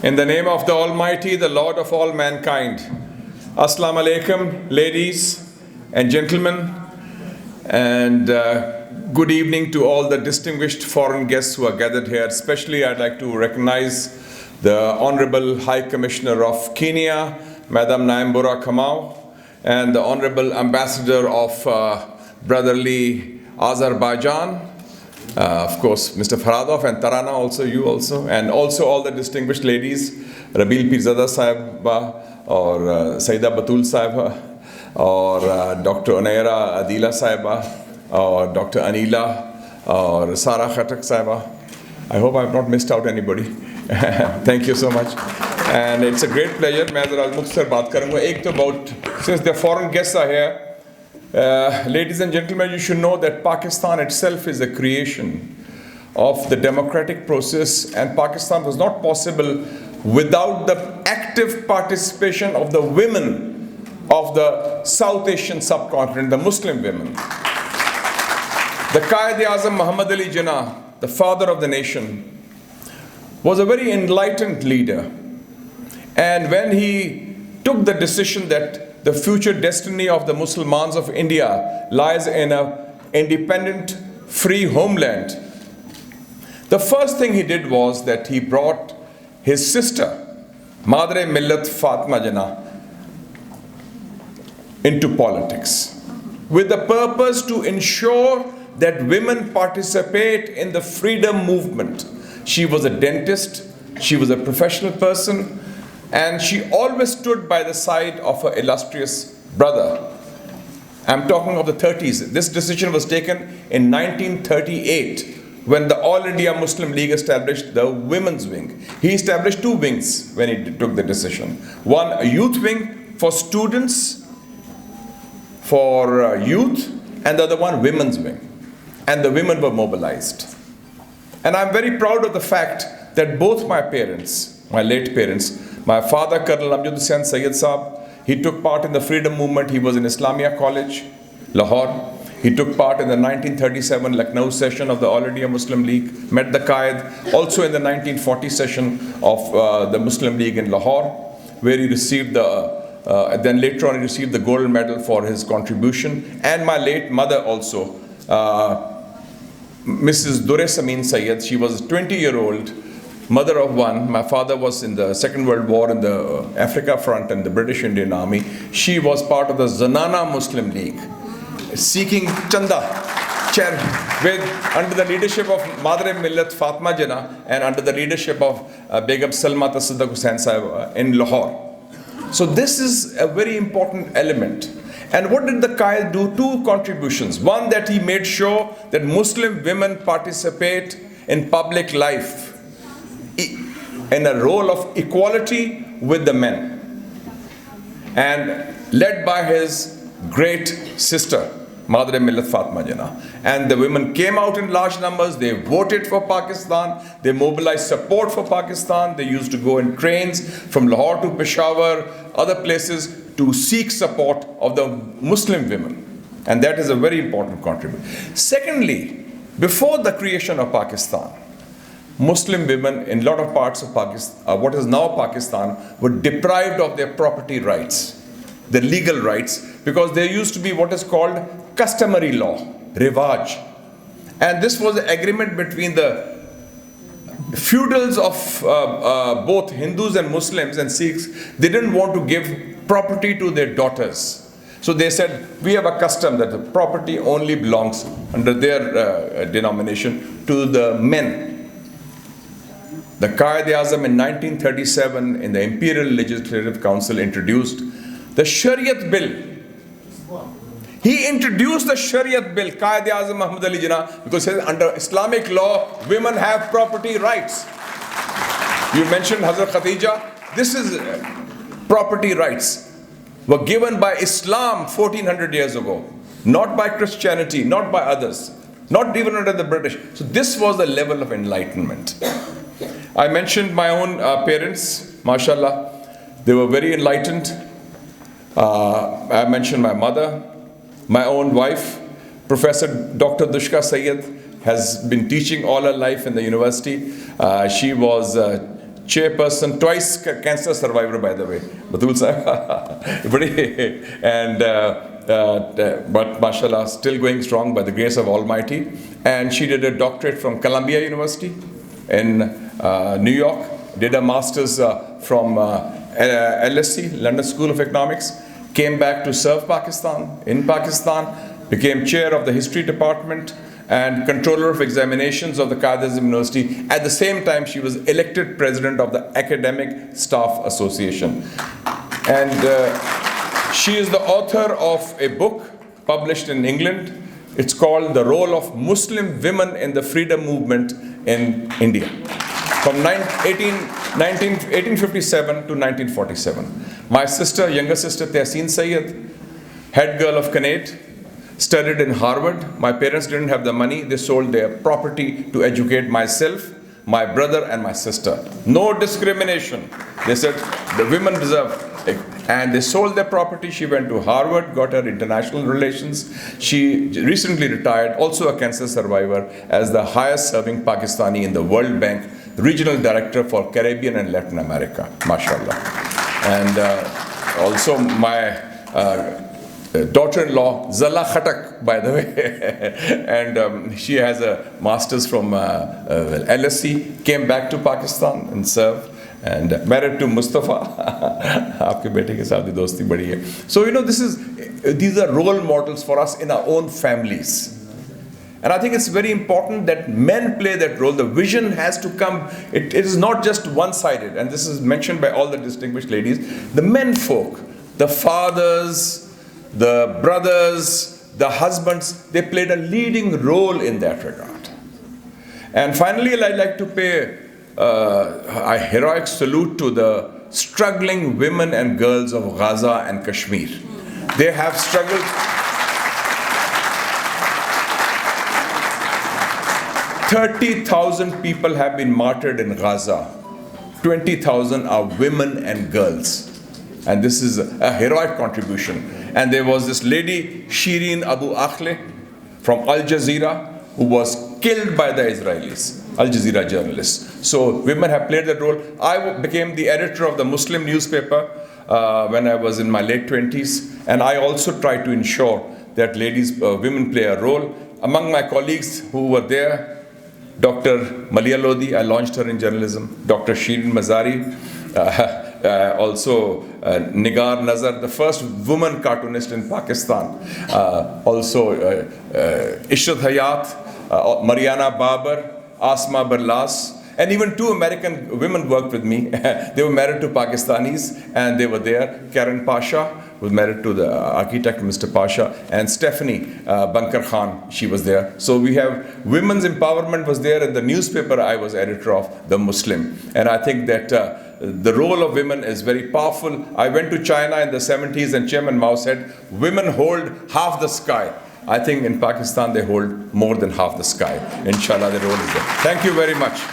In the name of the Almighty, the Lord of all mankind. Assalamu alaikum, ladies and gentlemen, and good evening to all the distinguished foreign guests who are gathered here. Especially, I'd like to recognize the Honorable High Commissioner of Kenya, Madam Naimbura Kamau, and the Honorable Ambassador of Brotherly Azerbaijan, of course, Mr. Faradov, and Tarana, also you also, and also all the distinguished ladies, Rabil Pirzada Sahiba, or Saida Batul Sahiba, or Dr. Unaira Adila Sahiba, or Dr. Anila, or Sara Khatak Sahiba. I hope I have not missed out anybody. Thank you so much. And it's a great pleasure. मैं ज़रा मुख्तसर बात करूँगा. एक तो about, since the foreign guests are here, ladies and gentlemen, you should know that Pakistan itself is a creation of the democratic process, and Pakistan was not possible without the active participation of the women of the South Asian subcontinent, the Muslim women. The Quaid-e-Azam Muhammad Ali Jinnah, the father of the nation, was a very enlightened leader. And when he took the decision that the future destiny of the Muslims of India lies in an independent, free homeland, the first thing he did was that he brought his sister, Madre Millat Fatima Jinnah, into politics with the purpose to ensure that women participate in the freedom movement. She was a dentist, she was a professional person, and she always stood by the side of her illustrious brother. I'm talking of the 30s. This decision was taken in 1938 when the All India Muslim League established the women's wing. He established two wings when he took the decision. One, a youth wing for students, for youth, and the other one, women's wing. And the women were mobilized. And I'm very proud of the fact that both my parents, my late parents, my father, Colonel Mushahid Hussain Syed Saab, he took part in the freedom movement. He was in Islamia College, Lahore. He took part in the 1937 Lucknow session of the All India Muslim League, met the Qaid, also in the 1940 session of the Muslim League in Lahore, where he received the, then later on he received the gold medal for his contribution. And my late mother also, Mrs. Dure Samin Syed, she was a 20-year-old mother of one. My father was in the Second World War in the Africa front and the British Indian Army. She was part of the Zanana Muslim League, seeking chanda, with under the leadership of Madre Millat Fatima Jinnah and under the leadership of Begum Salma Tasaddaq Hussain Sahib in Lahore. So this is a very important element. And what did the Qaid do? Two contributions. One, that he made sure that Muslim women participate in public life in a role of equality with the men, and led by his great sister, Madre Millat Fatima Jinnah. And the women came out in large numbers, they voted for Pakistan, they mobilized support for Pakistan, they used to go in trains from Lahore to Peshawar, other places, to seek support of the Muslim women. And that is a very important contribution. Secondly, before the creation of Pakistan, Muslim women in a lot of parts of Pakistan, what is now Pakistan, were deprived of their property rights, their legal rights, because there used to be what is called customary law, rivaj. And this was an agreement between the feudals of both Hindus and Muslims and Sikhs. They didn't want to give property to their daughters. So they said, we have a custom that the property only belongs under their denomination to the men. The Quaid-e-Azam in 1937 in the Imperial Legislative Council introduced the Shariat Bill. He introduced the Shariat Bill, Quaid-e-Azam Muhammad Ali Jinnah, because he said under Islamic law, women have property rights. You mentioned Hazrat Khadija. This is property rights were given by Islam 1400 years ago, not by Christianity, not by others, not even under the British. So this was the level of enlightenment. I mentioned my own parents, mashallah, they were very enlightened. I mentioned my mother, my own wife, Professor Dr. Dushka Syed, has been teaching all her life in the university. She was chairperson, twice cancer survivor, by the way. Batul sahib. And but mashallah, still going strong by the grace of Almighty. And she did a doctorate from Columbia University in New York, did a master's from LSE, London School of Economics, came back to serve Pakistan, in Pakistan, became chair of the history department and controller of examinations of the Qaeda University. At the same time, she was elected president of the Academic Staff Association. And she is the author of a book published in England. It's called The Role of Muslim Women in the Freedom Movement in India, from 1857 to 1947. My sister, younger sister, Hussain Syed, head girl of Canade, studied in Harvard. My parents didn't have the money. They sold their property to educate myself, my brother, and my sister. No discrimination. They said the women deserve it. And they sold their property. She went to Harvard, got her international relations. She recently retired, also a cancer survivor, as the highest serving Pakistani in the World Bank, regional director for Caribbean and Latin America, mashallah. And also my daughter-in-law, Zala Khatak, by the way, and she has a master's from LSE, came back to Pakistan and served, and married to Mustafa. Aapke bete ke saath bhi dosti badi hai. So, you know, these are role models for us in our own families. And I think it's very important that men play that role. The vision has to come, it is not just one-sided, and this is mentioned by all the distinguished ladies. The men folk, the fathers, the brothers, the husbands, they played a leading role in that regard. And finally, I'd like to pay a heroic salute to the struggling women and girls of Gaza and Kashmir. They have struggled. 30,000 people have been martyred in Gaza. 20,000 are women and girls. And this is a heroic contribution. And there was this lady, Shireen Abu Akleh, from Al Jazeera, who was killed by the Israelis, Al Jazeera journalists. So women have played that role. I became the editor of the Muslim newspaper when I was in my late 20s. And I also tried to ensure that women play a role. Among my colleagues who were there, Dr. Malia Lodi, I launched her in journalism, Dr. Shirin Mazari, also Nigar Nazar, the first woman cartoonist in Pakistan, also Ishrat Hayat, Mariana Babar, Asma Barlas, and even 2 American women worked with me. They were married to Pakistanis, and they were there. Karen Pasha was married to the architect, Mr. Pasha, and Stephanie Bankar Khan, she was there. So we have women's empowerment was there in the newspaper I was editor of, The Muslim. And I think that the role of women is very powerful. I went to China in the 70s, and Chairman Mao said, women hold half the sky. I think in Pakistan they hold more than half the sky. Inshallah, the role is there. Thank you very much.